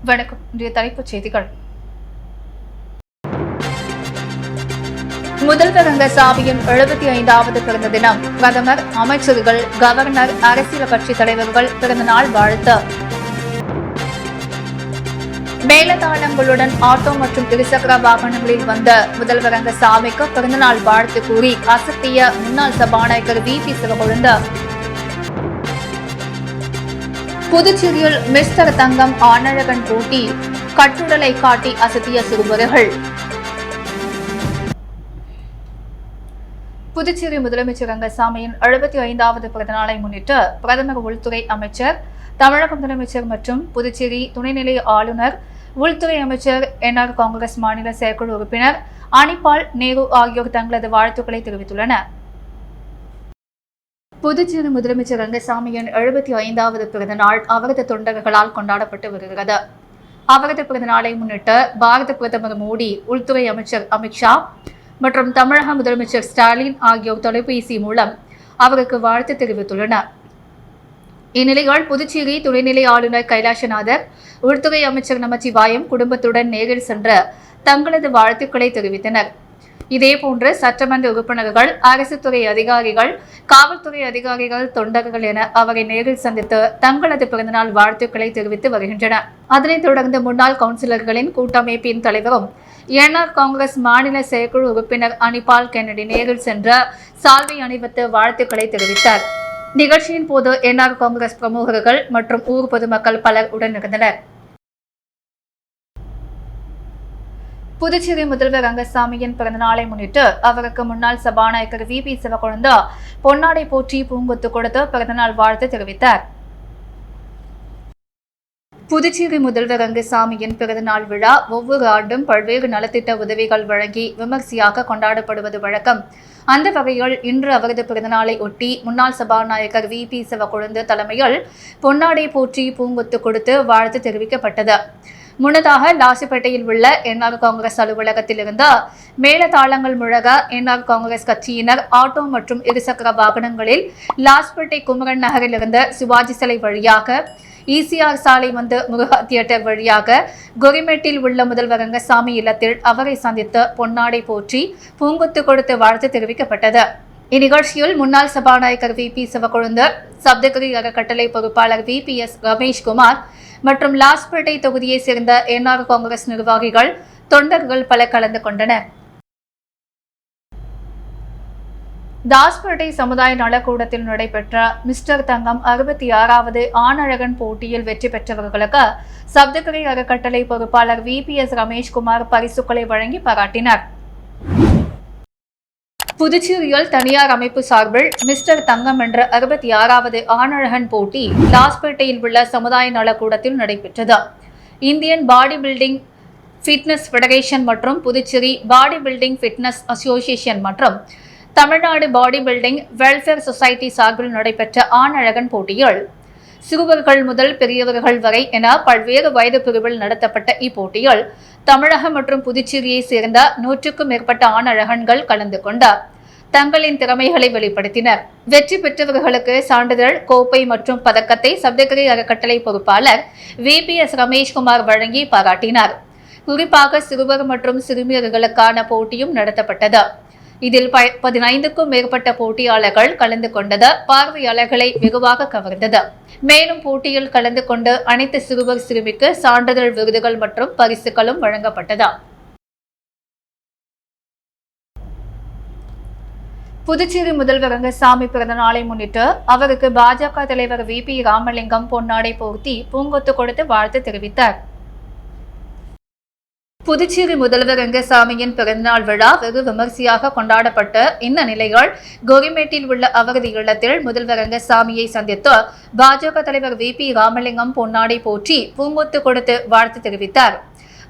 வணக்கம். இன்றைய தலைப்புச் செய்திகள். முதல்வர் ரங்கசாமியின் 75வது பிறந்த தினம். பிரதமர், அமைச்சர்கள், கவர்னர், அரசியல் கட்சித் தலைவர்கள் பிறந்தநாள் வாழ்த்து. மேலதாளங்களுடன் ஆட்டோ மற்றும் இருசக்கர வாகனங்களில் வந்த முதல்வர் ரங்கசாமிக்கு பிறந்தநாள் வாழ்த்து கூறி அசத்திய முன்னாள் சபாநாயகர் VP சிவக்கொழுந்து. புதுச்சேரியில் மிஸ்டர் தங்கம் ஆனழகன் போட்டி, கட்டுடலை காட்டி அசத்திய சிறுவர்கள். புதுச்சேரி முதலமைச்சர் ரங்கசாமியின் 75வது பிறந்தநாளை முன்னிட்டு பிரதமர், உள்துறை அமைச்சர், தமிழக முதலமைச்சர் மற்றும் புதுச்சேரி துணைநிலை ஆளுநர், உள்துறை அமைச்சர், NR காங்கிரஸ் மாநில செயற்குழு உறுப்பினர் அனிபால் நேரு ஆகியோர் தங்களது வாழ்த்துக்களை தெரிவித்துள்ளனர். புதுச்சேரி முதலமைச்சர் ரங்கசாமியின் 75வது பிறந்த நாள் அவரது தொண்டர்களால் கொண்டாடப்பட்டு வருகிறது. அவரது பிறந்த நாளை முன்னிட்டு பாரத பிரதமர் மோடி, உள்துறை அமைச்சர் அமித்ஷா மற்றும் தமிழக முதலமைச்சர் ஸ்டாலின் ஆகியோர் தொலைபேசி மூலம் அவருக்கு வாழ்த்து தெரிவித்துள்ளனர். இந்நிலையில் புதுச்சேரி துணைநிலை ஆளுநர் கைலாசநாதர், உள்துறை அமைச்சர் நமச்சிவாயம் குடும்பத்துடன் நேரில் சென்று தங்களது வாழ்த்துக்களை தெரிவித்தனர். இதேபோன்று சட்டமன்ற உறுப்பினர்கள், அரசு துறை அதிகாரிகள், காவல்துறை அதிகாரிகள், தொண்டர்கள் என அவரை நேரில் சந்தித்து தங்களது பிறந்தநாள் வாழ்த்துக்களை தெரிவித்து வருகின்றனர். அதனைத் தொடர்ந்து முன்னாள் கவுன்சிலர்களின் கூட்டமைப்பின் தலைவரும் NR காங்கிரஸ் மாநில செயற்குழு உறுப்பினர் அனிபால் கென்னடி நேரில் சென்று சால்வை அணிவித்து வாழ்த்துக்களை தெரிவித்தார். நிகழ்ச்சியின் போது NR காங்கிரஸ் பிரமுகர்கள் மற்றும் ஊர் பொதுமக்கள் பலர் உடனிருந்தனர். புதுச்சேரி முதல்வர் ரங்கசாமியின் பிறந்தநாளை முன்னிட்டு அவருக்கு முன்னாள் சபாநாயகர் VP சிவக்கொழுந்து பொன்னாடை போற்றி பூங்கொத்து கொடுத்து பிறந்தநாள் வாழ்த்து தெரிவித்தார். புதுச்சேரி முதல்வர் ரங்கசாமியின் பிறந்தநாள் விழா ஒவ்வொரு ஆண்டும் பல்வேறு நலத்திட்ட உதவிகள் வழங்கி விமர்சையாக கொண்டாடப்படுவது வழக்கம். அந்த வகையில் இன்று அவரது பிறந்தநாளை ஒட்டி முன்னாள் சபாநாயகர் VP சிவக்கொழுந்து தலைமையில் பொன்னாடை போற்றி பூங்கொத்து கொடுத்து வாழ்த்து தெரிவிக்கப்பட்டது. முன்னதாக லாசிப்பேட்டையில் உள்ள NR காங்கிரஸ் அலுவலகத்தில் இருந்து மேலதாளங்கள் முழங்க NR காங்கிரஸ் கட்சியினர் ஆட்டோ மற்றும் இருசக்கர வாகனங்களில் லாஸ்பேட்டை குமரன் நகரில் இருந்த சிவாஜி சிலை வழியாக ECR சாலை வந்து முருகா தியேட்டர் வழியாக கொரிமேட்டில் உள்ள முதல்வர் ரங்கசாமி இல்லத்தில் அவரை சந்தித்து பொன்னாடை போற்றி பூங்கொத்து கொடுத்து வாழ்த்து தெரிவிக்கப்பட்டது. இந்நிகழ்ச்சியில் முன்னாள் சபாநாயகர் VP சிவக்கொழுந்து, சப்தகிரி அறக்கட்டளை பொறுப்பாளர் VPS ரமேஷ்குமார் மற்றும் லாஸ்பேட்டை தொகுதியைச் சேர்ந்த NR காங்கிரஸ் நிர்வாகிகள், தொண்டர்கள் பலர் கலந்து கொண்டனர். தாஸ்பேட்டை சமுதாய நலக்கூடத்தில் நடைபெற்ற மிஸ்டர் தங்கம் 66வது ஆனழகன் போட்டியில் வெற்றி பெற்றவர்களுக்கு சப்தகிரி அறக்கட்டளை பொறுப்பாளர் VPS ரமேஷ்குமார் பரிசுகளை வழங்கி பாராட்டினார். புதுச்சேரியில் தனியார் அமைப்பு சார்பில் மிஸ்டர் தங்கம் என்ற 66வது ஆனழகன் போட்டி லாஸ்பேட்டையில் உள்ள சமுதாய நலக்கூடத்தில் நடைபெற்றது. Indian body building fitness federation மற்றும் Puducherry body building fitness association மற்றும் Tamil Nadu body building welfare society சார்பில் நடைபெற்ற ஆனழகன் போட்டியில் சிறுவர்கள் முதல் பெரியவர்கள் வரை என பல்வேறு வயது பிரிவில் நடத்தப்பட்ட இப்போட்டியில் தமிழகம் மற்றும் புதுச்சேரியை சேர்ந்த 100க்கும் மேற்பட்ட ஆணழகன்கள் கலந்து கொண்டு தங்களின் திறமைகளை வெளிப்படுத்தினர். வெற்றி பெற்றவர்களுக்கு சான்றிதழ், கோப்பை மற்றும் பதக்கத்தை சப்தகிரி அறக்கட்டளை பொறுப்பாளர் VPS ரமேஷ்குமார் வழங்கி பாராட்டினார். குறிப்பாக சிறுவர் மற்றும் சிறுமியர்களுக்கான போட்டியும் நடத்தப்பட்டது. இதில் 15க்கும் மேற்பட்ட போட்டியாளர்கள் கலந்து கொண்டது பார்வையாளர்களை வெகுவாக கவர்ந்தது. மேலும் போட்டியில் கலந்து கொண்டு அனைத்து சிறுவர் சிறுமிக்கு சான்றிதழ், விருதுகள் மற்றும் பரிசுகளும் வழங்கப்பட்டது. புதுச்சேரி முதல்வர் ரங்கசாமி பிறந்த நாளை முன்னிட்டு அவருக்கு பாஜக தலைவர் VP ராமலிங்கம் பொன்னாடை போர்த்தி பூங்கொத்து கொடுத்து வாழ்த்து தெரிவித்தார். புதுச்சேரி முதல்வர் ரங்கசாமியின் பிறந்தநாள் விழா வெகு விமர்சையாக கொண்டாடப்பட்ட இந்த நிலையில் கொரிமேட்டில் உள்ள அவரது இல்லத்தில் முதல்வர் ரங்கசாமியை சந்தித்து பாஜக தலைவர் VP ராமலிங்கம் பொன்னாடை போற்றி பூங்கொத்து கொடுத்து வாழ்த்து தெரிவித்தார்.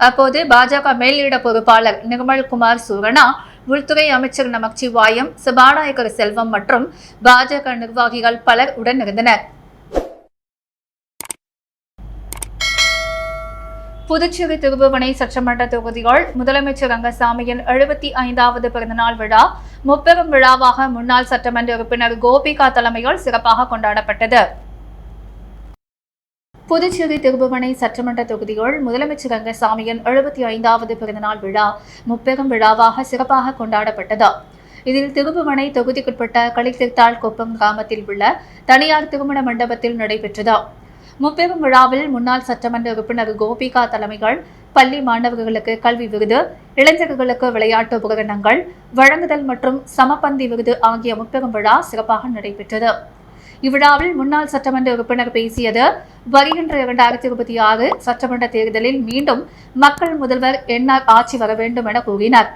அப்போது பாஜக மேலிட பொறுப்பாளர் நிர்மல்குமார் சூரணா, உள்துறை அமைச்சர் நமச்சிவாயம், சபாநாயகர் செல்வம் மற்றும் பாஜக நிர்வாகிகள் பலர் உடனிருந்தனர். புதுச்சேரி திருபுவனை சட்டமன்ற தொகுதிகள் முதலமைச்சர் ரங்கசாமியின் 75வது பிறந்தநாள் விழா முப்பெரும் விழாவாக முன்னாள் சட்டமன்ற உறுப்பினர் கோபிகா தலைமையில் சிறப்பாக கொண்டாடப்பட்டது. புதுச்சேரி திருபுவனை சட்டமன்ற தொகுதியில் முதலமைச்சர் ரங்கசாமியின் 75வது பிறந்தநாள் விழா முப்பெரும் விழாவாக சிறப்பாக கொண்டாடப்பட்டது. இதில் திருபுவனை தொகுதிக்குட்பட்ட களித்திருத்தாள் குப்பம் கிராமத்தில் உள்ள தனியார் திருமண மண்டபத்தில் நடைபெற்றது. முப்பெரும் விழாவில் முன்னாள் சட்டமன்ற உறுப்பினர் கோபிகா தலைமையில் பள்ளி மாணவர்களுக்கு கல்வி விருது, இளைஞர்களுக்கு விளையாட்டு உபகரணங்கள் வழங்குதல் மற்றும் சமபந்தி விருது ஆகிய முப்பெரும் விழா சிறப்பாக நடைபெற்றது. இவ்விழாவில் முன்னாள் சட்டமன்ற உறுப்பினர் பேசியது, வருகின்ற 2026 சட்டமன்ற தேர்தலில் மீண்டும் மக்கள் முதல்வர் என்ஆர் ஆட்சி வர வேண்டும் என கூறினார்.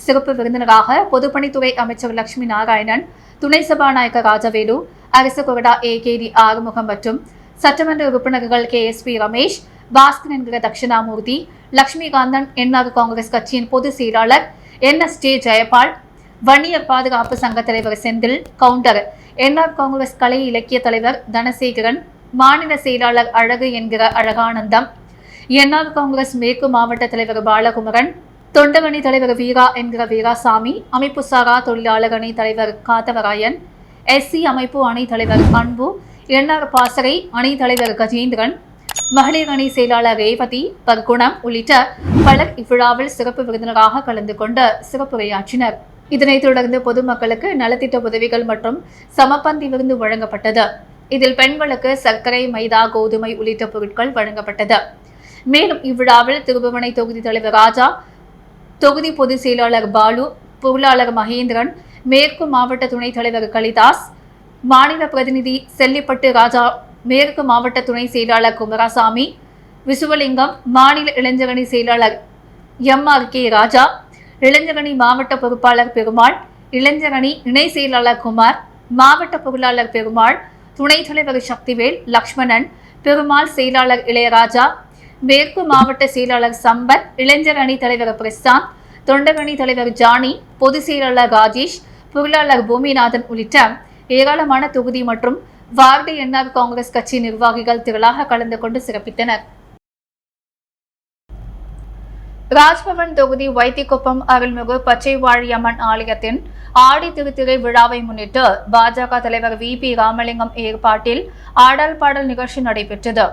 சிறப்பு விருந்தினராக பொதுப்பணித்துறை அமைச்சர் லட்சுமி நாராயணன், துணை சபாநாயகர் ராஜவேலு, அரசு கொறடா AKD ஆறுமுகம் மற்றும் சட்டமன்ற உறுப்பினர்கள் KSP ரமேஷ், பாஸ்கர் என்கிற தட்சிணாமூர்த்தி, லட்சுமிகாந்தன், என்ஆர் காங்கிரஸ் கட்சியின் பொதுச் செயலாளர் NSJ ஜெயபால், வன்னியர் பாதுகாப்பு சங்க தலைவர் செந்தில் கவுண்டர், என்ஆர் காங்கிரஸ் கலை இலக்கிய தலைவர் தனசேகரன், மாநில செயலாளர் அழகு என்கிற அழகானந்தம், என்ஆர் காங்கிரஸ் மேற்கு மாவட்ட தலைவர் பாலகுமரன், தொண்டகணி தலைவர் வீரா என்கிற வீராசாமி, அமைப்பு சாரா தொழிலாளர் அணி தலைவர் காத்தவராயன், SC அமைப்பு அணி தலைவர் அன்பு, என்ஆர் பாசறை அணி தலைவர் கஜேந்திரன், மகளிர் அணி செயலாளர் ரேவதி, பர்குணம் உள்ளிட்ட பலர் இவ்விழாவில் சிறப்பு விருந்தினராக கலந்து கொண்டு சிறப்புரையாற்றினர். இதனைத் தொடர்ந்து பொதுமக்களுக்கு நலத்திட்ட உதவிகள் மற்றும் சமபந்தி விருந்து வழங்கப்பட்டது. இதில் பெண்களுக்கு சர்க்கரை, மைதா, கோதுமை உள்ளிட்ட பொருட்கள் வழங்கப்பட்டது. மேலும் இவ்விழாவில் திருபுவனை தொகுதி தலைவர் ராஜா, தொகுதி பொதுச் செயலாளர் பாலு, பொருளாளர் மகேந்திரன், மேற்கு மாவட்ட துணைத் தலைவர் கலிதாஸ், மாநில பிரதிநிதி செல்லிப்பட்டு ராஜா, மேற்கு மாவட்ட துணை செயலாளர் குமராசாமி, விசுவலிங்கம், மாநில இளைஞரணி செயலாளர் MRK ராஜா, இளைஞரணி மாவட்ட பொறுப்பாளர் பெருமாள், இளைஞரணி இணை செயலாளர் குமார், மாவட்ட பொருளாளர் பெருமாள், துணைத் தலைவர் சக்திவேல், லக்ஷ்மணன், பெருமாள் செயலாளர் இளையராஜா, மேற்கு மாவட்ட செயலாளர் சம்பத், இளைஞர் அணி தலைவர் பிரசாந்த், தொண்டகணி தலைவர் ஜானி, பொதுச் செயலாளர் ராஜேஷ், பொருளாளர் பூமிநாதன் உள்ளிட்ட ஏராளமான தொகுதி மற்றும் வார்டு என்ஆர் காங்கிரஸ் கட்சி நிர்வாகிகள் திரளாக கலந்து கொண்டு சிறப்பித்தனர். ராஜ்பவன் தொகுதி வைத்திக்குப்பம் அருள்மிகு பச்சைவாழியம்மன் ஆலயத்தின் ஆடி திருத்திரை விழாவை முன்னிட்டு பாஜக தலைவர் VP ராமலிங்கம் ஏற்பாட்டில் ஆடல் பாடல் நிகழ்ச்சி நடைபெற்றது.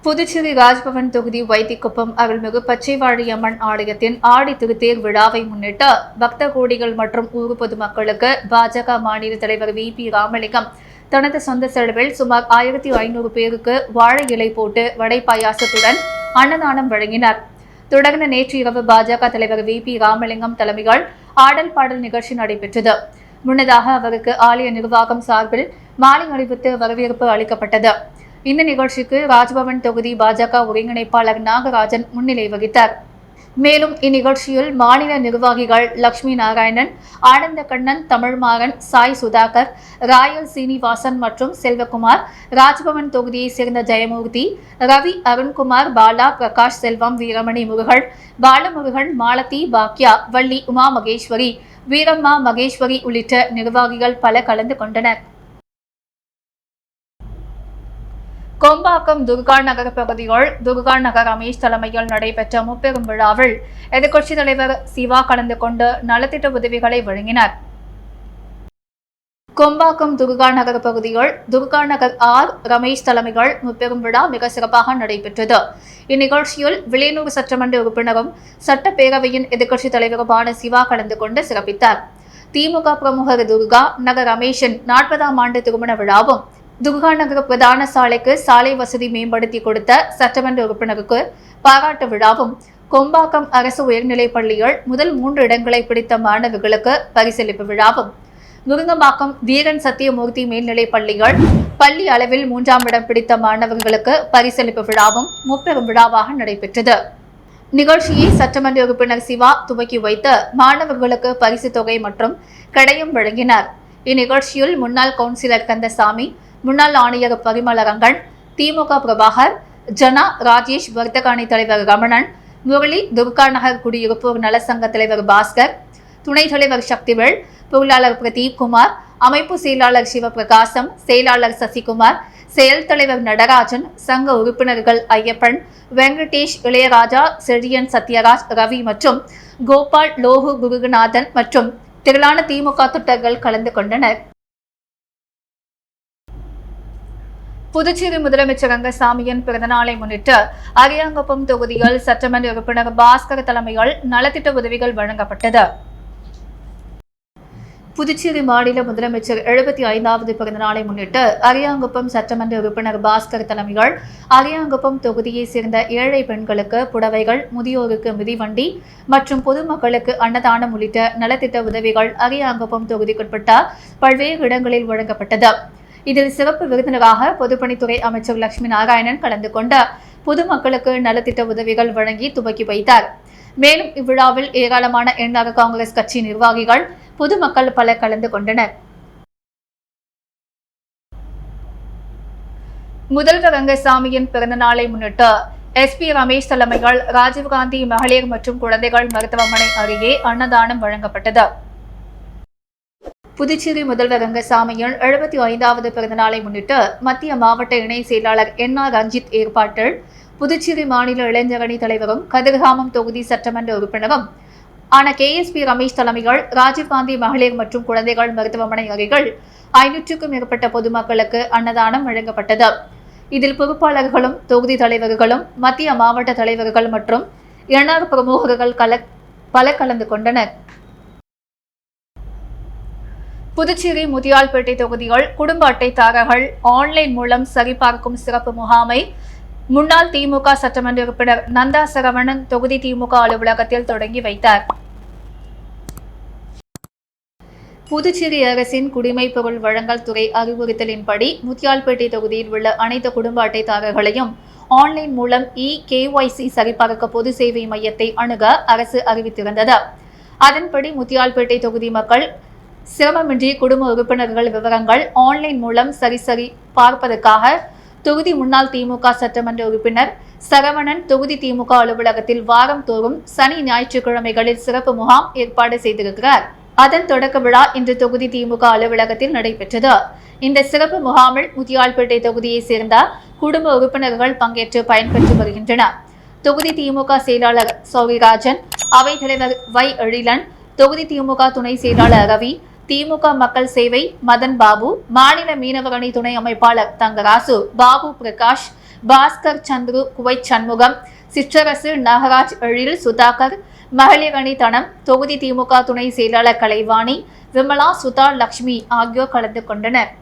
புதுச்சேரி ராஜ்பவன் தொகுதி வைத்திக்குப்பம் அருள்மிகு பச்சைவாழியம்மன் ஆலயத்தின் ஆடி திருத்தேர் விழாவை முன்னிட்டு பக்த கோடிகள் மற்றும் ஊர் பொதுமக்களுக்கு பாஜக மாநில தலைவர் VP ராமலிங்கம் தனது சொந்த செலவில் சுமார் 1500 பேருக்கு வாழை இலை போட்டு வடை பாயாசத்துடன் அன்னதானம் வழங்கினார். தொடர்ந்து நேற்று இரவு பாஜக தலைவர் VP ராமலிங்கம் தலைமையில் ஆடல் பாடல் நிகழ்ச்சி நடைபெற்றது. முன்னதாக அவருக்கு ஆலய நிர்வாகம் சார்பில் மாலை அணிவித்து வரவேற்பு அளிக்கப்பட்டது. இந்த நிகழ்ச்சிக்கு ராஜ்பவன் தொகுதி பாஜக ஒருங்கிணைப்பாளர் நாகராஜன் முன்னிலை வகித்தார். மேலும் இந்நிகழ்ச்சியில் மாநில நிர்வாகிகள் லட்சுமி நாராயணன், ஆனந்த கண்ணன், தமிழ்மாறன், சாய் சுதாகர், ராயல் சீனிவாசன் மற்றும் செல்வகுமார், ராஜ்பவன் தொகுதியைச் சேர்ந்த ஜெயமூர்த்தி, ரவி, அருண்குமார், பாலா, பிரகாஷ், செல்வம், வீரமணி முருகன், பாலமுருகன், மாலதி, பாக்யா, வள்ளி, உமா மகேஸ்வரி, வீரம்மா மகேஸ்வரி உள்ளிட்ட நிர்வாகிகள் பல கலந்து கொண்டனர். கொம்பாக்கம் துர்கா நகர் பகுதியில் துர்கா நகர் ரமேஷ் தலைமையில் நடைபெற்ற முப்பெரும் விழாவில் எதிர்க்கட்சித் தலைவர் சிவா கலந்து கொண்டு நலத்திட்ட உதவிகளை வழங்கினார். கொம்பாக்கம் துர்கா நகர் பகுதியில் துர்கா நகர் ரமேஷ் தலைமையில் முப்பெரும் விழா மிக சிறப்பாக நடைபெற்றது. இந்நிகழ்ச்சியில் வில்லியனூர் சட்டமன்ற உறுப்பினரும் சட்டப்பேரவையின் எதிர்க்கட்சித் தலைவருமான சிவா கலந்து கொண்டு சிறப்பித்தார். திமுக பிரமுகர் துர்கா நகர் ரமேஷின் 40ஆம் ஆண்டு திருமண விழாவும், துர்கா நகர் பிரதான சாலைக்கு சாலை வசதி மேம்படுத்தி கொடுத்த சட்டமன்ற உறுப்பினருக்கு பாராட்டு விழாவும், கொம்பாக்கம் அரசு உயர்நிலைப் பள்ளியில் முதல் 3 இடங்களை பிடித்த மாணவர்களுக்கு பரிசளிப்பு விழாவும், முருங்கம்பாக்கம் வீரன் சத்தியமூர்த்தி மேல்நிலைப் பள்ளியில் பள்ளி அளவில் 3ஆம் இடம் பிடித்த மாணவர்களுக்கு பரிசளிப்பு விழாவும் முப்பெரும் விழாவாக நடைபெற்றது. நிகழ்ச்சியை சட்டமன்ற உறுப்பினர் சிவா துவக்கி வைத்து மாணவர்களுக்கு பரிசு தொகை மற்றும் கடையும் வழங்கினார். இந்நிகழ்ச்சியில் முன்னாள் கவுன்சிலர் கந்தசாமி, முன்னாள் ஆணையர் பரிமளரங்கன், திமுக பிரபாகர், ஜனா, ராஜேஷ், வர்த்தக அணி தலைவர் ரமணன், முரளி, துர்கா நகர் குடியிருப்போர் நலசங்க தலைவர் பாஸ்கர், துணைத் தலைவர் சக்திவேல், பொருளாளர் பிரதீப் குமார், அமைப்பு செயலாளர் சிவபிரகாசம், செயலாளர் சசிகுமார், செயல் தலைவர் நடராஜன், சங்க உறுப்பினர்கள் ஐயப்பன், வெங்கடேஷ், இளையராஜா, செழியன், சத்யராஜ், ரவி மற்றும் கோபால், லோகு, குருநாதன் மற்றும் திரளான திமுக தொண்டர்கள் கலந்து கொண்டனர். புதுச்சேரி முதலமைச்சர் ரங்கசாமியின் பிறந்தநாளை முன்னிட்டு அரியாங்குப்பம் தொகுதியில் சட்டமன்ற உறுப்பினர் பாஸ்கர் தலைமையில் நலத்திட்ட உதவிகள் வழங்கப்பட்டது. புதுச்சேரி மாநில முதலமைச்சர் 75வது பிறந்தநாளை முன்னிட்டு அரியாங்குப்பம் சட்டமன்ற உறுப்பினர் பாஸ்கர் தலைமையில் அரியாங்குப்பம் தொகுதியை சேர்ந்த ஏழை பெண்களுக்கு புடவைகள், முதியோருக்கு மிதிவண்டி மற்றும் பொதுமக்களுக்கு அன்னதானம் உள்ளிட்ட நலத்திட்ட உதவிகள் அரியாங்குப்பம் தொகுதிக்குட்பட்ட பல்வேறு இடங்களில் வழங்கப்பட்டது. இதில் சிறப்பு விருந்தினராக பொதுப்பணித்துறை அமைச்சர் லட்சுமி நாராயணன் கலந்து கொண்டு பொதுமக்களுக்கு நலத்திட்ட உதவிகள் வழங்கி துவக்கி வைத்தார். மேலும் இவ்விழாவில் ஏராளமான என்ஆர் காங்கிரஸ் கட்சி நிர்வாகிகள், பொதுமக்கள் பலர் கலந்து கொண்டனர். முதல்வர் ரங்கசாமியின் பிறந்த நாளை முன்னிட்டு SP ரமேஷ் தலைமையில் ராஜீவ்காந்தி மகளிர் மற்றும் குழந்தைகள் மருத்துவமனை அருகே அன்னதானம் வழங்கப்பட்டது. புதுச்சேரி முதல்வர் ரங்கசாமியின் 75வது பிறந்தநாளை முன்னிட்டு மத்திய மாவட்ட இணை செயலாளர் NR ரஞ்சித் ஏற்பாட்டில் புதுச்சேரி மாநில இளைஞரணி தலைவரும் கதிர்காமம் தொகுதி சட்டமன்ற உறுப்பினரும் ஆன KSP ரமேஷ் தலைமையில் ராஜீவ்காந்தி மகளிர் மற்றும் குழந்தைகள் மருத்துவமனை அருகில் 500க்கும் மேற்பட்ட பொதுமக்களுக்கு அன்னதானம் வழங்கப்பட்டது. இதில் பொறுப்பாளர்களும் தொகுதி தலைவர்களும் மத்திய மாவட்ட தலைவர்கள் மற்றும் NR பிரமுகர்கள் பலர் கலந்து கொண்டனர். புதுச்சேரி முத்தியால்பேட்டை தொகுதியில் குடும்ப அட்டைதாரர்கள் ஆன்லைன் மூலம் சரிபார்க்கும் சிறப்பு முகாமை முன்னாள் திமுக சட்டமன்ற உறுப்பினர் நந்தா சரவணன் தொகுதி திமுக அலுவலகத்தில் தொடங்கி வைத்தார். புதுச்சேரி அரசின் குடிமைப் பொருள் வழங்கல் துறை அறிவுறுத்தலின்படி முத்தியால்பேட்டை தொகுதியில் உள்ள அனைத்து குடும்ப அட்டைதாரர்களையும் ஆன்லைன் மூலம் KYC சரிபார்க்க பொது சேவை மையத்தை அணுக அரசு அறிவித்திருந்தது. அதன்படி முத்தியால்பேட்டை தொகுதி மக்கள் சிரமமின்றி குடும்ப உறுப்பினர்கள் விவரங்கள் ஆன்லைன் மூலம் சரி பார்ப்பதற்காக தொகுதி முன்னாள் திமுக சட்டமன்ற உறுப்பினர் சரவணன் தொகுதி திமுக அலுவலகத்தில் வாரம் தோறும் சனி ஞாயிற்றுக்கிழமைகளில் சிறப்பு முகாம் ஏற்பாடு செய்திருக்கிறார். அதன் தொடக்க விழா இன்று தொகுதி திமுக அலுவலகத்தில் நடைபெற்றது. இந்த சிறப்பு முகாமில் முத்தியால்பேட்டை தொகுதியை சேர்ந்த குடும்ப உறுப்பினர்கள் பங்கேற்று பயன்பெற்று வருகின்றனர். தொகுதி திமுக செயலாளர் சௌரிராஜன், அவைத்தலைவர் Y எழிலன், தொகுதி திமுக துணை செயலாளர் ரவி, திமுக மக்கள் சேவை மதன் பாபு, மாநில மீனவர் அணி துணை அமைப்பாளர் தங்கராசு, பாபு பிரகாஷ், பாஸ்கர் சந்துரு, குவைத் சண்முகம், சிற்றரசு, நாகராஜ், எழில், சுதாகர், மகளிர் அணி தனம், தொகுதி திமுக துணை செயலாளர் கலைவாணி, விமலா, சுதா, லட்சுமி ஆகியோர் கலந்து கொண்டனர்.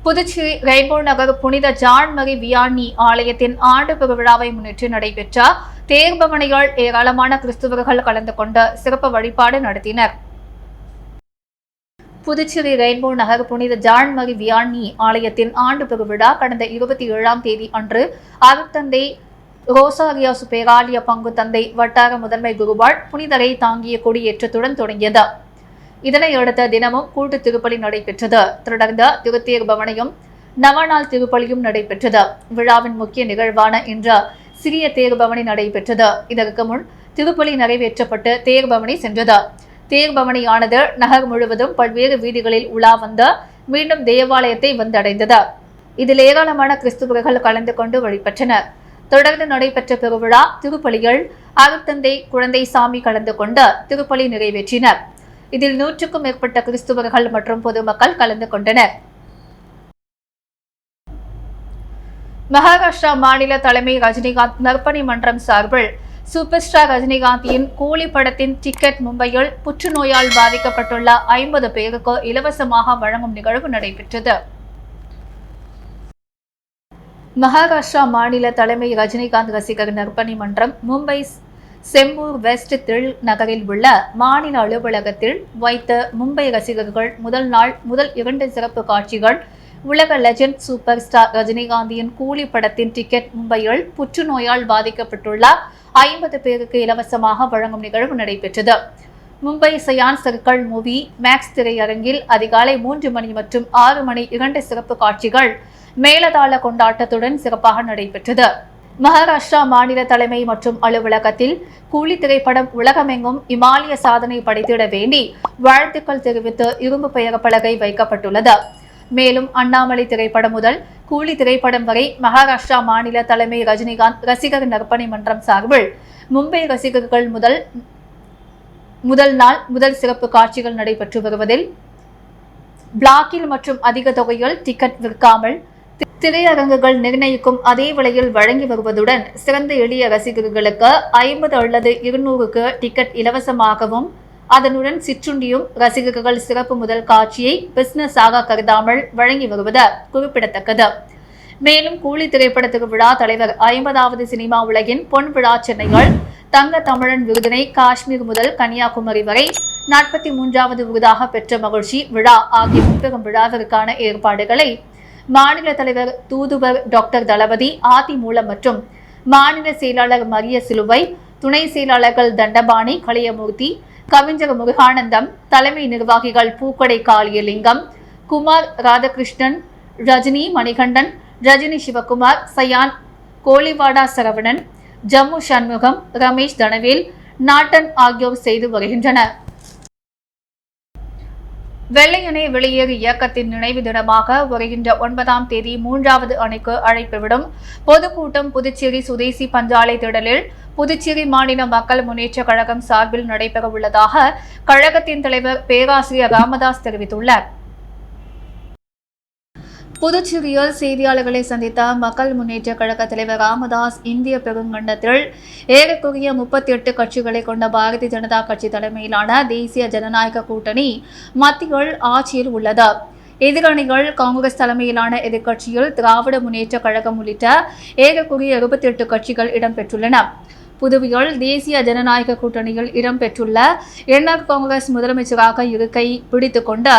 புதுச்சேரி ரெயின்போ நகர் புனித ஜான் மரி வியானி ஆலயத்தின் ஆண்டு பெருவிழாவை முன்னிட்டு நடைபெற்ற தேர்பவனியால் ஏராளமான கிறிஸ்துவர்கள் கலந்து கொண்டு சிறப்பு வழிபாடு நடத்தினர். புதுச்சேரி ரெயின்போ நகர் புனித ஜான் மரி வியானி ஆலயத்தின் ஆண்டு பெருவிழா கடந்த 27ஆம் தேதி அன்று அருட்தந்தை ரோசாரியாசு பேராலிய பங்கு தந்தை வட்டார முதன்மை குருவாள் புனிதரை தாங்கிய கொடியேற்றத்துடன் தொடங்கியது. இதனையடுத்த தினமும் கூட்டு திருப்பலி நடைபெற்றது. தொடர்ந்து திருத்தேர்பவனையும் நவநாள் திருப்பலியும் நடைபெற்றது. விழாவின் முக்கிய நிகழ்வான இன்று சிறிய தேர்பவனி நடைபெற்றது. இதற்கு முன் திருப்பலி நிறைவேற்றப்பட்டு தேர்பவனி சென்றது. தேர்பவனியானது நகர் முழுவதும் பல்வேறு வீதிகளில் உலா வந்து மீண்டும் தேவாலயத்தை வந்தடைந்தது. இதில் ஏராளமான கிறிஸ்துவர்கள் கலந்து கொண்டு வழிபட்டனர். தொடர்ந்து நடைபெற்ற பெருவிழா திருப்பலியில் அருட்தந்தை குழந்தை சாமி கலந்து கொண்டு திருப்பலி நிறைவேற்றினர். இதில் 100க்கும் மேற்பட்ட கிறிஸ்துவர்கள் மற்றும் பொதுமக்கள் கலந்து கொண்டனர். மகாராஷ்டிரா மாநில தலைமை ரஜினிகாந்த் நற்பணி மன்றம் சார்பில் சூப்பர் ஸ்டார் ரஜினிகாந்தின் கூலி படத்தின் டிக்கெட் மும்பையில் புற்றுநோயால் பாதிக்கப்பட்டுள்ள 50 பேருக்கு இலவசமாக வழங்கும் நிகழ்வு நடைபெற்றது. மகாராஷ்டிரா மாநில தலைமை ரஜினிகாந்த் ரசிகர் நற்பணி மன்றம் மும்பை செம்பூர் வெஸ்ட் தில் நகரில் உள்ள மாநில அலுவலகத்தில் வைத்த மும்பை ரசிகர்கள் முதல் 2 சிறப்பு காட்சிகள் உலக லெஜண்ட் சூப்பர் ஸ்டார் ரஜினிகாந்தியின் கூலி படத்தின் டிக்கெட் மும்பையில் புற்றுநோயால் பாதிக்கப்பட்டுள்ள 50 பேருக்கு இலவசமாக வழங்கும் நிகழ்வு நடைபெற்றது. Mumbai Sion circle movie max திரையரங்கில் அதிகாலை 3 மணி மற்றும் 6 மணி 2 சிறப்பு காட்சிகள் மேலதாள கொண்டாட்டத்துடன் சிறப்பாக நடைபெற்றது. மகாராஷ்டிரா மாநில தலைமை மற்றும் அலுவலகத்தில் கூலி திரைப்படம் உலகமெங்கும் இமாலய சாதனை படைத்திட வேண்டி வாழ்த்துக்கள் தெரிவித்து இரும்பு பெயர் பலகை வைக்கப்பட்டுள்ளது. மேலும் அண்ணாமலை திரைப்படம் முதல் கூலி திரைப்படம் வரை மகாராஷ்டிரா மாநில தலைமை ரஜினிகாந்த் ரசிகர் நற்பணி மன்றம் சார்பில் மும்பை ரசிகர்கள் முதல் நாள் முதல் சிறப்பு காட்சிகள் நடைபெற்று வருவதில் பிளாக்கில் மற்றும் அதிக தொகையில் டிக்கெட் விற்காமல் திரையரங்குகள் நிர்ணயிக்கும் அதே விலையில் வழங்கி வருவதுடன் சிறந்த எளிய ரசிகர்களுக்கு 50 அல்லது 200க்கு டிக்கெட் இலவசமாகவும் அதனுடன் சிற்றுண்டியும் ரசிகர்கள் சிறப்பு முதல் காட்சியை பிசினஸ் ஆக கருதாமல் வழங்கி வருவது குறிப்பிடத்தக்கது. மேலும் கூலி திரைப்பட திருவிழா தலைவர் 50வது சினிமா உலகின் பொன் விழா சென்னையில் தங்க தமிழன் விருதினை காஷ்மீர் முதல் கன்னியாகுமரி வரை 43வது விருதாக பெற்ற மகிழ்ச்சி விழா ஆகிய முப்பெரும் விழாவிற்கான ஏற்பாடுகளை மாநில தலைவர் தூதுவர் டாக்டர் தளபதி ஆதிமூலம் மற்றும் மாநில செயலாளர் மரிய சிலுவை, துணை செயலாளர்கள் தண்டபாணி கலியமூர்த்தி, கவிஞர் முருகானந்தம், தலைமை நிர்வாகிகள் பூக்கடை காளியலிங்கம், குமார் ராதாகிருஷ்ணன், ரஜினி மணிகண்டன், ரஜினி சிவகுமார், சயான் கோலிவாடா சரவணன், ஜம்மு சண்முகம், ரமேஷ் தனவேல், நாட்டன் ஆகியோர் செய்து வருகின்றனர். வெள்ளை அணை வெளியேறு இயக்கத்தின் நினைவு தினமாக வருகின்ற 9ஆம் தேதி 3வது அணைக்கு அழைப்புவிடும் பொதுக்கூட்டம் புதுச்சேரி சுதேசி பஞ்சாலை திடலில் புதுச்சேரி மாநில மக்கள் முன்னேற்ற கழகம் சார்பில் நடைபெறவுள்ளதாக கழகத்தின் தலைவர் பேராசிரியர் ராமதாஸ் தெரிவித்துள்ளார். புதுச்சேரியில் செய்தியாளர்களை சந்தித்த மக்கள் முன்னேற்ற கழக தலைவர் ராமதாஸ், இந்திய பெருங்கண்டத்தில் ஏறக்குறைய 38 கட்சிகளை கொண்ட பாரதிய ஜனதா கட்சி தலைமையிலான தேசிய ஜனநாயக கூட்டணி மத்தியில் ஆட்சியில் உள்ளது. எதிரணிகள் காங்கிரஸ் தலைமையிலான எதிர்க்கட்சியில் திராவிட முன்னேற்ற கழகம் உள்ளிட்ட ஏறக்குறைய 28 கட்சிகள் இடம்பெற்றுள்ளன. புதுவையில் தேசிய ஜனநாயக கூட்டணியில் இடம்பெற்றுள்ள என்ஆர் காங்கிரஸ் முதலமைச்சராக இருக்கை பிடித்துக் கொண்டு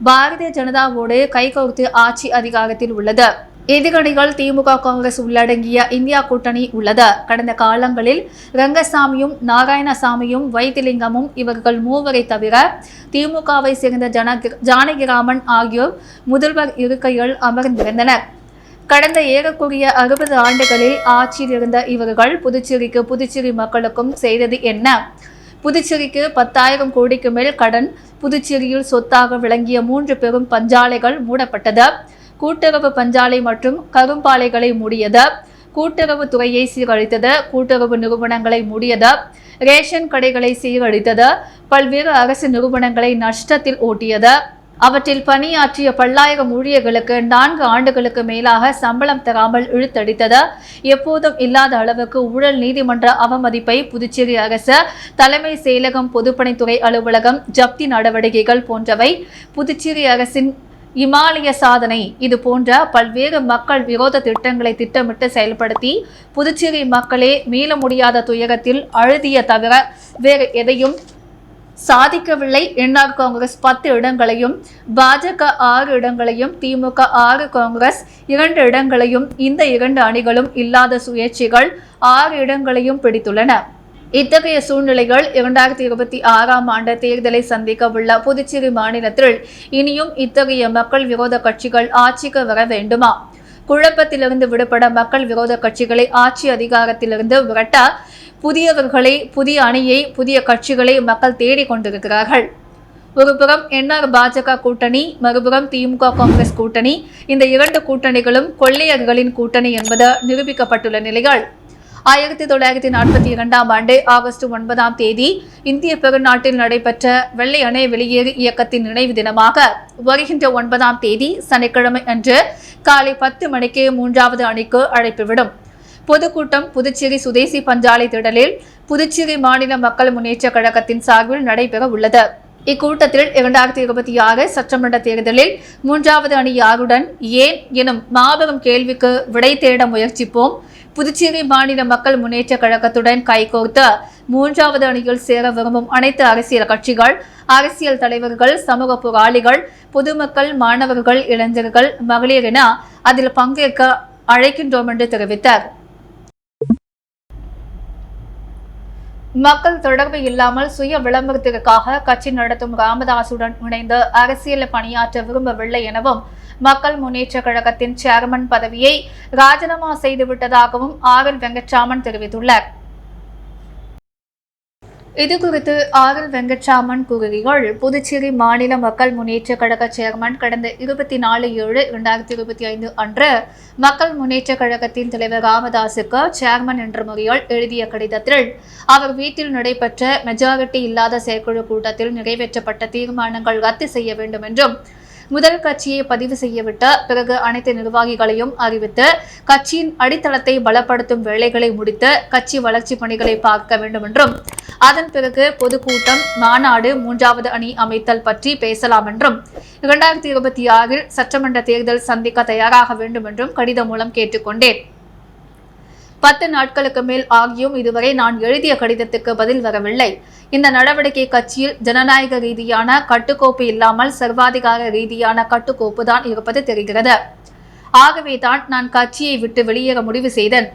பாரதிய ஜனதாவோடு கைகோர்த்து ஆட்சி அதிகாரத்தில் உள்ளது. எதிரணிகள் திமுக காங்கிரஸ் உள்ளடங்கிய இந்தியா கூட்டணி உள்ளது. கடந்த காலங்களில் ரங்கசாமியும் நாராயணசாமியும் வைத்திலிங்கமும் இவர்கள் மூவரை தவிர திமுகவை சேர்ந்த ஜானகிராமன் ஆகியோர் முதல்வர் இருக்கையில் அமர்ந்திருந்தனர். கடந்த ஏறக்குறைய 60 ஆண்டுகளில் ஆட்சியில் இருந்த இவர்கள் புதுச்சேரி மக்களுக்கும் செய்தது என்ன? புதுச்சேரிக்கு 10,000 கோடிக்கு மேல் கடன், புதுச்சேரியில் சொத்தாக விளங்கிய 3 பெரும் பஞ்சாலைகள் மூடப்பட்டது, கூட்டுறவு பஞ்சாலை மற்றும் கரும்பாலைகளை மூடியது, கூட்டுறவு துறையை சீரழித்தது, கூட்டுறவு நிறுவனங்களை மூடியது, ரேஷன் கடைகளை சீரழித்தது, பல்வேறு அரசு நிறுவனங்களை நஷ்டத்தில் ஓட்டியது, அவற்றில் பணியாற்றிய பல்லாயிரம் ஊழியர்களுக்கு 4 ஆண்டுகளுக்கு மேலாக சம்பளம் தராமல் இழுத்தடித்தது, எப்போதும் இல்லாத அளவுக்கு ஊழல் நீதிமன்ற அவமதிப்பை புதுச்சேரி அரசு தலைமை செயலகம், பொதுப்பணித்துறை அலுவலகம் ஜப்தி நடவடிக்கைகள் போன்றவை புதுச்சேரி அரசின் இமாலய சாதனை. இது போன்ற பல்வேறு மக்கள் விரோத திட்டங்களை திட்டமிட்டு செயல்படுத்தி புதுச்சேரி மக்களே மீள முடியாத துயரத்தில் அழுதிய தவிர வேறு எதையும் சாதிக்கவில்லை. என்ஆர் காங்கிரஸ் 10 இடங்களையும், பாஜக 6 இடங்களையும், திமுக 6, காங்கிரஸ் 2 இடங்களையும், இந்த 2 அணிகளும் இல்லாத சுயேட்சைகள் 6 இடங்களையும் பிடித்துள்ளன. இத்தகைய சூழ்நிலைகள் 2026ஆம் ஆண்டு தேர்தலை சந்திக்க உள்ள புதுச்சேரி மாநிலத்தில் இனியும் இத்தகைய மக்கள் விரோத கட்சிகள் ஆட்சிக்கு வர வேண்டுமா? குழப்பத்திலிருந்து விடுபட மக்கள் விரோத கட்சிகளை ஆட்சி அதிகாரத்திலிருந்து விரட்ட புதியவர்களை, புதிய அணியை, புதிய கட்சிகளை மக்கள் தேடிக் கொண்டிருக்கிறார்கள். ஒருபுறம் என்ஆர் பாஜக கூட்டணி, மறுபுறம் திமுக காங்கிரஸ் கூட்டணி. இந்த 2 கூட்டணிகளும் கொள்ளையர்களின் கூட்டணி என்பது நிரூபிக்கப்பட்டுள்ள நிலையில் 1942ஆம் ஆண்டு ஆகஸ்ட் 9ஆம் தேதி இந்திய பெருநாட்டில் நடைபெற்ற வெள்ளை அணை வெளியேறு இயக்கத்தின் நினைவு தினமாக வருகின்ற 9ஆம் தேதி சனிக்கிழமை அன்று காலை 10 மணிக்கு 3வது அணிக்கு அழைப்புவிடும் பொதுக்கூட்டம் புதுச்சேரி சுதேசி பஞ்சாலை திடலில் புதுச்சேரி மாநில மக்கள் முன்னேற்ற கழகத்தின் சார்பில் நடைபெற உள்ளது. இக்கூட்டத்தில் 2026 சட்டமன்ற தேர்தலில் 3வது அணி யாருடன், ஏன் எனும் மாபெரும் கேள்விக்கு விடை தேட முயற்சிப்போம். புதுச்சேரி மாநில மக்கள் முன்னேற்ற கழகத்துடன் கைகோர்த்து 3வது அணியில் சேர விரும்பும் அனைத்து அரசியல் கட்சிகள், அரசியல் தலைவர்கள், சமூக போராளிகள், பொதுமக்கள், மாணவர்கள், இளைஞர்கள், மகளிர் என அதில் பங்கேற்க அழைக்கின்றோம் என்று தெரிவித்தார். மக்கள் தொடர்பு இல்லாமல் சுய விளம்பரத்திற்காக கட்சி நடத்தும் ராமதாசுடன் இணைந்து அரசியல் பணியாற்ற விரும்பவில்லை எனவும், மக்கள் முன்னேற்ற கழகத்தின் சேர்மன் பதவியை ராஜினாமா செய்துவிட்டதாகவும் RL வெங்கட்ராமன் தெரிவித்துள்ளார். இதுகுறித்து RL வெங்கட்ராமன் கூறுகையில், புதுச்சேரி மாநில மக்கள் முன்னேற்ற கழக சேர்மன் கடந்த 24/7/2025 அன்று மக்கள் முன்னேற்ற கழகத்தின் தலைவர் ராமதாசுக்கு சேர்மன் என்ற முறையில் எழுதிய கடிதத்தில் அவர் வீட்டில் நடைபெற்ற மெஜாரிட்டி இல்லாத செயற்குழு கூட்டத்தில் நிறைவேற்றப்பட்ட தீர்மானங்கள் ரத்து செய்ய வேண்டும் என்றும், முதல் கட்சியை பதிவு செய்யவிட்ட பிறகு அனைத்து நிர்வாகிகளையும் அறிவித்து கட்சியின் அடித்தளத்தை பலப்படுத்தும் வேலைகளை முடித்து கட்சி வளர்ச்சி பணிகளை பார்க்க வேண்டும் என்றும் அதன் பிறகு பொதுக்கூட்டம் மாநாடு 3வது அணி அமைத்தல் பற்றி பேசலாம் என்றும் 2026 சட்டமன்ற தேர்தல் சந்திக்க தயாராக வேண்டும் என்றும் கடிதம் மூலம் கேட்டுக்கொண்டேன். 10 நாட்களுக்கு மேல் ஆகியும் இதுவரை நான் எழுதிய கடிதத்துக்கு பதில் வரவில்லை. இந்த நடவடிக்கை கட்சியில் ஜனநாயக ரீதியான கட்டுக்கோப்பு இல்லாமல் சர்வாதிகார ரீதியான கட்டுக்கோப்பு தான் இருப்பது தெரிகிறது. ஆகவேதான் நான் கட்சியை விட்டு வெளியேற முடிவு செய்தேன்.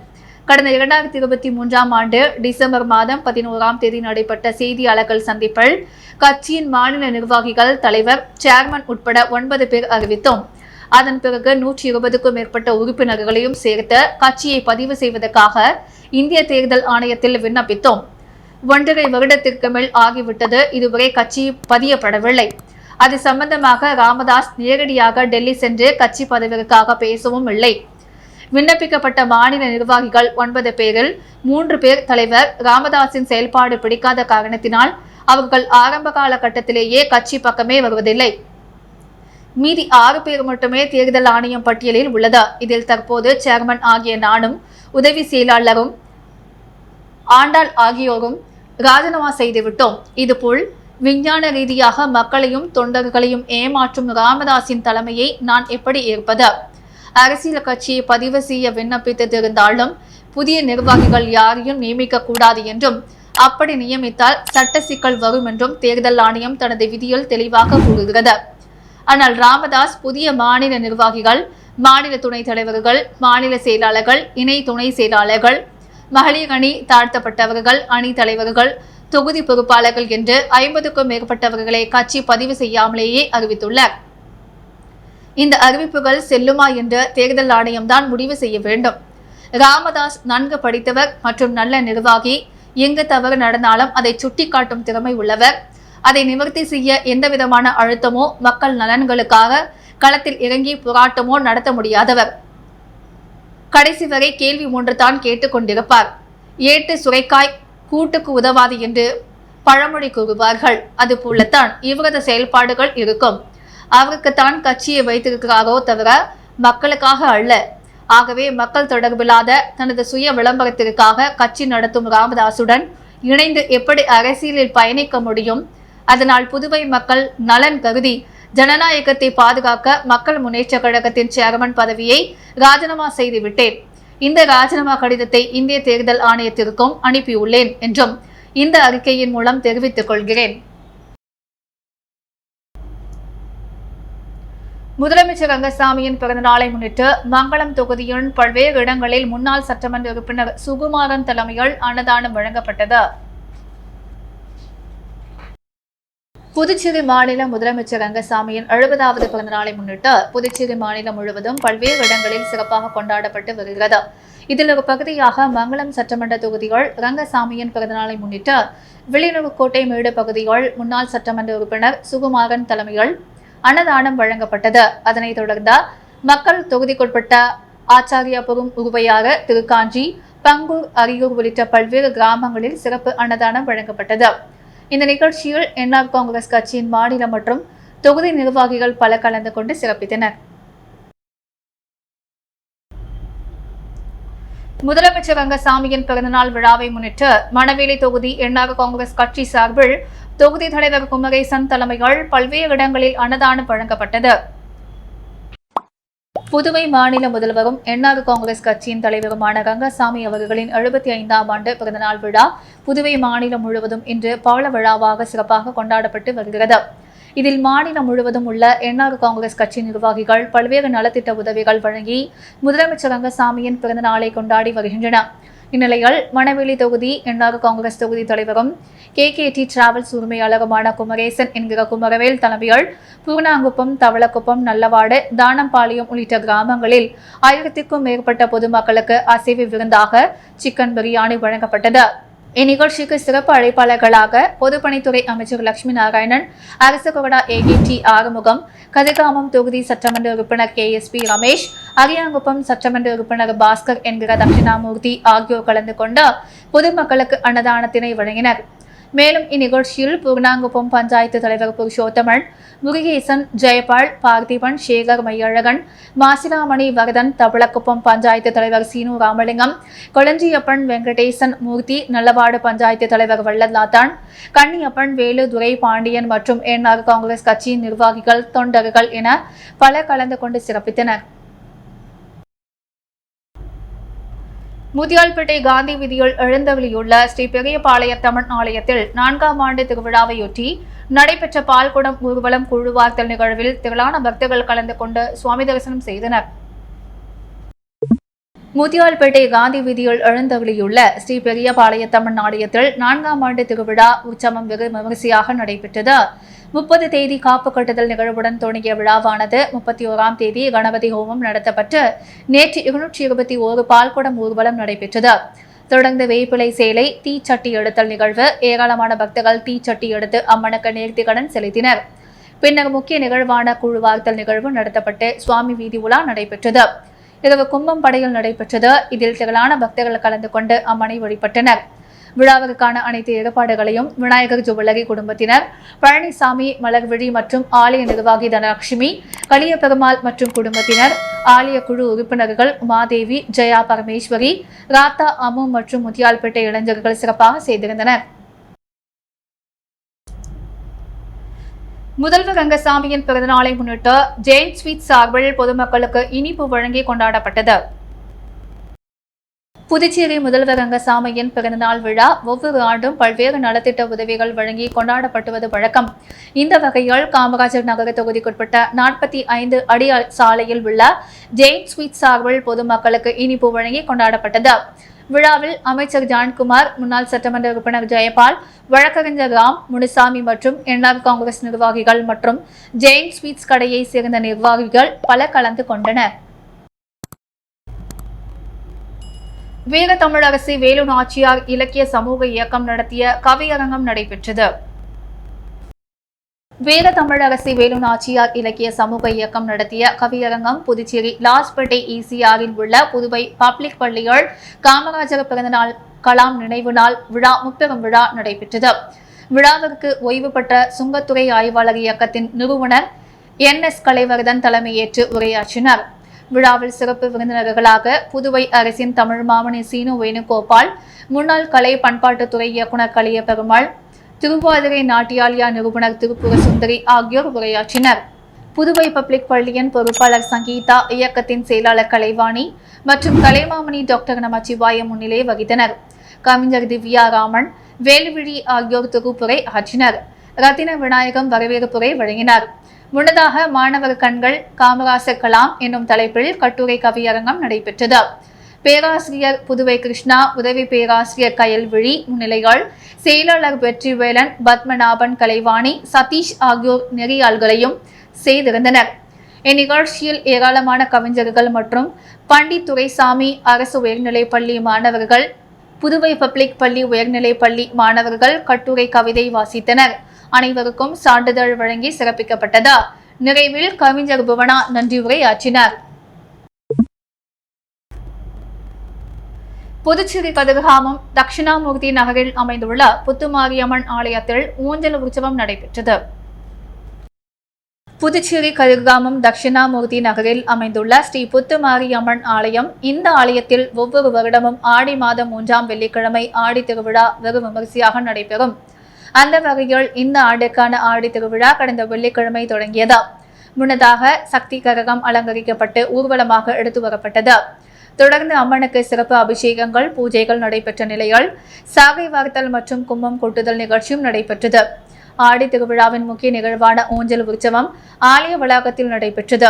கடந்த 2023ஆம் ஆண்டு டிசம்பர் மாதம் 11ஆம் தேதி நடைபெற்ற செய்தியாளர்கள் சந்திப்பில் கட்சியின் மாநில நிர்வாகிகள், தலைவர், சேர்மன் உட்பட 9 பேர் அறிவித்தோம். அதன் பிறகு 120க்கும் மேற்பட்ட உறுப்பினர்களையும் சேர்த்து கட்சியை பதிவு செய்வதற்காக இந்திய தேர்தல் ஆணையத்தில் விண்ணப்பித்தோம். 1.5 வருடத்திற்கு மேல் ஆகிவிட்டது. இதுவரை கட்சி பதியப்படவில்லை. அது சம்பந்தமாக ராமதாஸ் நேரடியாக டெல்லி சென்று கட்சி பதவிக்காக பேசவும் இல்லை. விண்ணப்பிக்கப்பட்ட மாநில நிர்வாகிகள் 9 பேரில் 3 பேர் தலைவர் ராமதாஸின் செயல்பாடு பிடிக்காத காரணத்தினால் அவர்கள் ஆரம்ப கால கட்டத்திலேயே கட்சி பக்கமே வருவதில்லை. மீதி 6 பேர் மட்டுமே தேர்தல் ஆணையம் பட்டியலில் உள்ளது. இதில் தற்போது சேர்மன் ஆகிய நானும் உதவி செயலாளரும் ஆண்டாள் ஆகியோரும் ராஜினாமா செய்துவிட்டோம். இதுபோல் விஞ்ஞான ரீதியாக மக்களையும் தொண்டர்களையும் ஏமாற்றும் ராமதாஸின் தலைமையை நான் எப்படி ஏற்பது? அரசியல் கட்சியை பதிவு செய்ய விண்ணப்பித்திருந்தாலும் புதிய நிர்வாகிகள் யாரையும் நியமிக்க கூடாது என்றும் அப்படி நியமித்தால் சட்ட சிக்கல் வரும் என்றும் தேர்தல் ஆணையம் தனது விதியில் தெளிவாக கூறுகிறது. ஆனால் ராமதாஸ் புதிய மாநில நிர்வாகிகள், மாநில துணைத் தலைவர்கள், மாநில செயலாளர்கள், இணை துணை செயலாளர்கள், மகளிர் அணி தாழ்த்தப்பட்டவர்கள், அணி தலைவர்கள், தொகுதி பொறுப்பாளர்கள் என்று 50க்கும் மேற்பட்டவர்களை கட்சி பதிவு செய்யாமலேயே அறிவித்துள்ளார். இந்த அறிவிப்புகள் செல்லுமா என்று தேர்தல் ஆணையம் தான் முடிவு செய்ய வேண்டும். ராமதாஸ் நன்கு படித்தவர் மற்றும் நல்ல நிர்வாகி. எங்கு தவறு நடந்தாலும் அதை சுட்டிக்காட்டும் திறமை உள்ளவர். அதை நிவர்த்தி செய்ய எந்தவிதமான அழுத்தமோ மக்கள் நலன்களுக்காக களத்தில் இறங்கி போராட்டமோ நடத்த முடியாதவர். கடைசி வரை கேள்வி ஒன்று தான் கேட்டுக்கொண்டிருப்பார். ஏட்டு சுரைக்காய் கூட்டுக்கு உதவாது என்று பழமொழி கூறுவார்கள். அதுபோலத்தான் இவரது செயல்பாடுகள் இருக்கும். அவருக்குத்தான் கட்சியை வைத்திருக்கிறாரோ தவிர மக்களுக்காக அல்ல. ஆகவே மக்கள் தொடர்பில்லாத தனது சுய விளம்பரத்திற்காக கட்சி நடத்தும் ராமதாசுடன் இணைந்து எப்படி அரசியலில் பயணிக்க முடியும்? அதனால் புதுவை மக்கள் நலன் கருதி ஜனநாயகத்தை பாதுகாக்க மக்கள் முன்னேற்ற கழகத்தின் சேர்மன் பதவியை ராஜினாமா செய்துவிட்டேன். இந்த ராஜினாமா கடிதத்தை இந்திய தேர்தல் ஆணையத்திற்கும் அனுப்பியுள்ளேன் என்றும் இந்த அறிக்கையின் மூலம் தெரிவித்துக் கொள்கிறேன். முதலமைச்சர் ரங்கசாமியின் பிறந்தநாளை முன்னிட்டு மங்களம் தொகுதியின் பல்வேறு இடங்களில் முன்னாள் சட்டமன்ற உறுப்பினர் சுகுமாரன் தலைமையில் அன்னதானம் வழங்கப்பட்டது. புதுச்சேரி மாநில முதலமைச்சர் ரங்கசாமியின் 70வது பிறந்தநாளை முன்னிட்டு புதுச்சேரி மாநிலம் முழுவதும் பல்வேறு இடங்களில் சிறப்பாக கொண்டாடப்பட்டு வருகிறது. இதில் ஒரு பகுதியாக மங்களம் சட்டமன்ற தொகுதிகள் ரங்கசாமியின் பிறந்தநாளை முன்னிட்டு வில்லியனூர்கோட்டை மேடு பகுதிகள் முன்னாள் சட்டமன்ற உறுப்பினர் சுகுமாரன் தலைமையில் அன்னதானம் வழங்கப்பட்டது. அதனைத் தொடர்ந்து மக்கள் தொகுதிக்குட்பட்ட ஆச்சாரியாபுரம், உருவையாறு, திருக்காஞ்சி, பங்கூர், அரியூர் உள்ளிட்ட பல்வேறு கிராமங்களில் சிறப்பு அன்னதானம் வழங்கப்பட்டது. இந்த நிகழ்ச்சியில் என்ஆர் காங்கிரஸ் கட்சியின் மாநில மற்றும் தொகுதி நிர்வாகிகள் பல கலந்து கொண்டு சிறப்பித்தனர். முதலமைச்சர் ரங்கசாமியின் பிறந்தநாள் விழாவை முன்னிட்டு மணவேலி தொகுதி என்ஆர் காங்கிரஸ் கட்சி சார்பில் தொகுதி தலைவர் குமரேசன் தலைமையில் பல்வேறு இடங்களில் அன்னதானம் வழங்கப்பட்டது. புதுவை மாநில முதல்வரும் என்ஆர் காங்கிரஸ் கட்சியின் தலைவருமான ரங்கசாமி அவர்களின் 75ஆம் ஆண்டு பிறந்தநாள் விழா புதுவை மாநிலம் முழுவதும் இன்று பவள விழாவாக சிறப்பாக கொண்டாடப்பட்டு வருகிறது. இதில் மாநிலம் முழுவதும் உள்ள என்ஆர் காங்கிரஸ் கட்சி நிர்வாகிகள் பல்வேறு நலத்திட்ட உதவிகள் வழங்கி முதலமைச்சர் ரங்கசாமியின் பிறந்தநாளை கொண்டாடி வருகின்றனர். இந்நிலையில் மணவேலி தொகுதி என்ஆர் காங்கிரஸ் தொகுதி தலைவரும் KKT டிராவல்ஸ் உரிமையாளருமான குமரேசன் என்கிற குமரவேல் தலைமையில் பூர்ணாங்குப்பம், தவளக்குப்பம், நல்லவாடு, தானம்பாளையம் உள்ளிட்ட கிராமங்களில் 1000க்கும் மேற்பட்ட பொதுமக்களுக்கு அசைவு விருந்தாக சிக்கன் பிரியாணி வழங்கப்பட்டது. இந்நிகழ்ச்சிக்கு சிறப்பு அழைப்பாளர்களாக பொதுப்பணித்துறை அமைச்சர் லட்சுமி நாராயணன், அரசு கொறடா AKT ஆறுமுகம், கதிர்காமம் தொகுதி சட்டமன்ற உறுப்பினர் KSP ரமேஷ், அரியாங்குப்பம் சட்டமன்ற உறுப்பினர் பாஸ்கர் என்கிற தட்சிணாமூர்த்தி ஆகியோர் கலந்து கொண்டு பொதுமக்களுக்கு அன்னதானத்தினை வழங்கினர். மேலும் இந்நிகழ்ச்சியில் பூர்ணாங்குப்பம் பஞ்சாயத்து தலைவர் புருஷோத்தமன், முருகேசன், ஜெயபால், பார்த்திபன், சேகர், மையழகன், மாசிலாமணி, வரதன், தவளக்குப்பம் பஞ்சாயத்து தலைவர் சீனு ராமலிங்கம், கொளஞ்சியப்பன், வெங்கடேசன், மூர்த்தி, நல்லவாடு பஞ்சாயத்து தலைவர் வல்லநாதான், கன்னியப்பன், வேலு, துரை, பாண்டியன் மற்றும் என்ஆர் காங்கிரஸ் கட்சியின் நிர்வாகிகள், தொண்டர்கள் என பலர் கலந்து கொண்டு சிறப்பித்தனர். முதியால்பேட்டை காந்தி வீதியில் எழுந்தருளியுள்ள ஸ்ரீ பெரியபாளையத்தம்மன் ஆலயத்தில் 4ஆம் ஆண்டு திருவிழாவையொட்டி நடைபெற்ற பால்குடம் ஊர்வலம் குழுவார்த்தல் நிகழ்வில் திரளான பக்தர்கள் கலந்து கொண்டு சுவாமி தரிசனம் செய்தனர். முதியால்பேட்டை காந்தி வீதியில் எழுந்தருளியுள்ள ஸ்ரீ பெரியபாளையத்தம்மன் ஆலயத்தில் 4ஆம் ஆண்டு திருவிழா உற்சவம் வெகு விமரிசையாக நடைபெற்றது. 30 தேதி காப்பு கட்டுதல் நிகழ்வுடன் தொடங்கிய விழாவானது 31ஆம் தேதி கணபதி ஹோமம் நடத்தப்பட்டு நேற்று 221 பால்குடம் ஊர்வலம் நடைபெற்றது. தொடர்ந்து வேப்பிலை சேலை, தீச்சட்டி எடுத்தல் நிகழ்வு, ஏராளமான பக்தர்கள் தீச்சட்டி எடுத்து அம்மனுக்கு நேர்த்திக்கடன் செலுத்தினர். பின்னர் முக்கிய நிகழ்வான குழுவார்த்தல் நிகழ்வு நடத்தப்பட்டு சுவாமி வீதி உலா நடைபெற்றது. இரவு கும்பம் படையில் நடைபெற்றது. இதில் திரளான பக்தர்கள் கலந்து கொண்டு அம்மனை வழிபட்டனர். விழாவிற்கான அனைத்து ஏற்பாடுகளையும் விநாயகர் ஜுவல்லரி குடும்பத்தினர், பழனிசாமி, மலர்விழி மற்றும் ஆலய நிர்வாகி தனலட்சுமி, கலியபெருமாள் மற்றும் குடும்பத்தினர், ஆலய குழு உறுப்பினர்கள் உமாதேவி, ஜெயா பரமேஸ்வரி, ராத்தா, அம்மு மற்றும் முத்தியால்பேட்டை இளைஞர்கள் சிறப்பாக செய்திருந்தனர். முதல்வர் ரங்கசாமியின் பிறந்தநாளை முன்னிட்டு ஜெயின் ஸ்வீட் சார்பில் பொதுமக்களுக்கு இனிப்பு வழங்கி கொண்டாடப்பட்டது. புதுச்சேரி முதல்வர் ரங்கசாமியின் பிறந்தநாள் விழா ஒவ்வொரு ஆண்டும் பல்வேறு நலத்திட்ட உதவிகள் வழங்கி கொண்டாடப்பட்டுவது வழக்கம். இந்த வகையில் காமராஜர் நகர தொகுதிக்குட்பட்ட 45 அடி சாலையில் உள்ள ஜெயின் ஸ்வீட் சார்பில் பொதுமக்களுக்கு இனிப்பு வழங்கி கொண்டாடப்பட்டது. விழாவில் அமைச்சர் ஜான்குமார், முன்னாள் சட்டமன்ற உறுப்பினர் ஜெயபால், வழக்கறிஞர் ராம், முனுசாமி மற்றும் என்ஆர் காங்கிரஸ் நிர்வாகிகள் மற்றும் ஜெயின் ஸ்வீட்ஸ் கடையை சேர்ந்த நிர்வாகிகள் பலர் கலந்து கொண்டனர். வீர தமிழரசி வேலு நாச்சியார் இலக்கிய சமூக இயக்கம் நடத்திய கவியரங்கம் நடைபெற்றது. வீர தமிழரசி வேலு நாச்சியார் இலக்கிய சமூக இயக்கம் நடத்திய கவியரங்கம் புதுச்சேரி லாஸ்பேட்டை ECRல் உள்ள புதுவை பப்ளிக் பள்ளியில் காமராஜர் பிறந்தநாள் கலாம் நினைவு நாள் விழா முப்பெரும் விழா நடைபெற்றது. விழாவிற்கு ஓய்வு பெற்ற சுங்கத்துறை ஆய்வாளர் இயக்கத்தின் நிறுவனர் NS கலைவர்தன் தலைமையேற்று உரையாற்றினார். விழாவில் சிறப்பு விருந்தினர்களாக புதுவை அரசின் தமிழ் மாமணி சீனு வேணுகோபால், முன்னாள் கலை பண்பாட்டுத்துறை இயக்குநர் கலியபெருமாள், திருவாதிரை நாட்டியாலயா நிறுவனர் திருப்புர சுந்தரி ஆகியோர் உரையாற்றினர். புதுவை பப்ளிக் பள்ளியின் பொறுப்பாளர் சங்கீதா, இயக்கத்தின் செயலாளர் கலைவாணி மற்றும் கலைமாமணி டாக்டர் நமச்சிவாயம் முன்னிலை வகித்தனர். கவிஞர் திவ்யா ராமன், வேலுவிழி ஆகியோர் தொகுப்புரை ஆற்றினர். ரத்தின விநாயகம் வரவேற்புரை வழங்கினார். முன்னதாக மாணவர் கண்கள் காமராசர் கலாம் என்னும் தலைப்பில் கட்டுரை கவியரங்கம் நடைபெற்றது. பேராசிரியர் புதுவை கிருஷ்ணா, உதவி பேராசிரியர் கயல்விழி முன்னிலையால் செயலாளர் வெற்றிவேலன், பத்மநாபன், கலைவாணி, சதீஷ் ஆகியோர் நெறியாள்களையும் செய்திருந்தனர். இந்நிகழ்ச்சியில் ஏராளமான கவிஞர்கள் மற்றும் பண்டித் துரைசாமி அரசு உயர்நிலைப்பள்ளி மாணவர்கள், புதுவை பப்ளிக் பள்ளி உயர்நிலைப்பள்ளி மாணவர்கள் கட்டுரை கவிதை வாசித்தனர். அனைவருக்கும் சான்றிதழ் வழங்கி சிறப்பிக்கப்பட்டது. நிறைவில் கவிஞர் புவனா நன்றி உரையாற்றினார். புதுச்சேரி கதிர்காமம் தட்சிணாமூர்த்தி நகரில் அமைந்துள்ள புத்துமாரியம்மன் ஆலயத்தில் ஊஞ்சல் உற்சவம் நடைபெற்றது. புதுச்சேரி கதிர்காமம் தட்சிணாமூர்த்தி நகரில் அமைந்துள்ள ஸ்ரீ புத்துமாரியம்மன் ஆலயம். இந்த ஆலயத்தில் ஒவ்வொரு வருடமும் ஆடி மாதம் 3ஆம் வெள்ளிக்கிழமை ஆடி திருவிழா வெகு விமரிசையாக நடைபெறும். அந்த வகையில் இந்த ஆண்டுக்கான ஆடி திருவிழா கடந்த வெள்ளிக்கிழமை தொடங்கியது. முன்னதாக சக்தி கரகம் அலங்கரிக்கப்பட்டு ஊர்வலமாக எடுத்து வரப்பட்டது. தொடர்ந்து அம்மனுக்கு சிறப்பு அபிஷேகங்கள், பூஜைகள் நடைபெற்ற நிலையில் சாகை வார்த்தல் மற்றும் கும்பம் கொட்டுதல் நிகழ்ச்சியும் நடைபெற்றது. ஆடி திருவிழாவின் முக்கிய நிகழ்வான ஊஞ்சல் உற்சவம் ஆலய வளாகத்தில் நடைபெற்றது.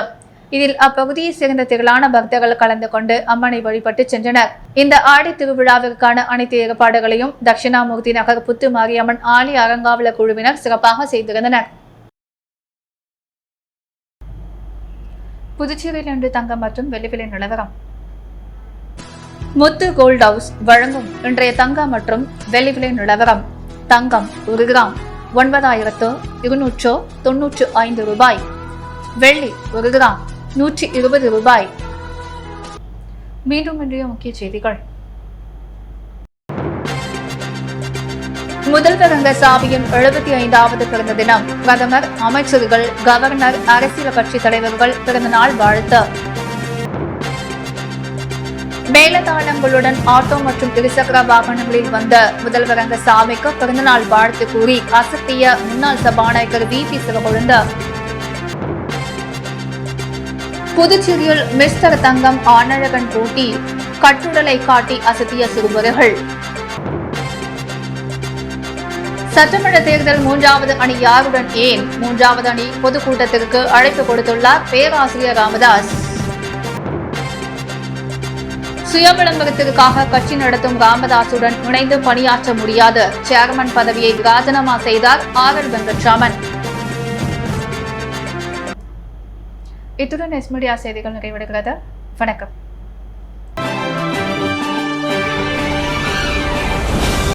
இதில் அப்பகுதியை சேர்ந்த திரளான பக்தர்கள் கலந்து கொண்டு அம்மனை வழிபட்டு சென்றனர். இந்த ஆடி திருவிழாவிற்கான அனைத்து ஏற்பாடுகளையும் தட்சிணாமூர்த்தி நகர் புத்து மாரியம்மன் ஆலய அறங்காவலர் குழுவினர் சிறப்பாக செய்திருந்தனர். புதுச்சேரியில் இன்று தங்கம் மற்றும் வெள்ளி விலை நிலவரம். முத்து கோல்ட் ஹவுஸ் வழங்கும் இன்றைய தங்கம் மற்றும் வெள்ளி விலை நிலவரம். தங்கம் 1 கிராம் 9295 ரூபாய். வெள்ளி 1 கிராம் 120 ரூபாய். மீண்டும் இன்றைய முக்கிய செய்திகள். முதல்வர் ரங்கசாமியின் 75வது பிறந்த தினம். பிரதமர், அமைச்சர்கள், கவர்னர், அரசியல் கட்சி தலைவர்கள் பிறந்தநாள் வாழ்த்து. மேலதாளங்களுடன் ஆட்டோ மற்றும் இருசக்கர வாகனங்களில் வந்த முதல்வர் ரங்கசாமிக்கு பிறந்தநாள் வாழ்த்து கூறி அசத்திய முன்னாள் சபாநாயகர் VP சிவகொழுந்து. புதுச்சேரியில் மிஸ்டர் தங்கம் ஆனழகன் போட்டி, கட்டுடலை காட்டி அசத்திய சிறுவர்கள். சட்டமன்ற தேர்தல் 3வது அணி யாருடன் ஏன்? 3வது அணி பொதுக்கூட்டத்திற்கு அழைப்பு கொடுத்துள்ளார் பேராசிரியர் ராமதாஸ். சுய விளம்பரத்திற்காக கட்சி நடத்தும் ராமதாசுடன் இணைந்து பணியாற்ற முடியாது. சேர்மன் பதவியை ராஜினாமா செய்தார் RL வெங்கட்ராமன். இத்துடன் எஸ் மீடியா செய்திகள் நிறைவடைகிறது. வணக்கம்.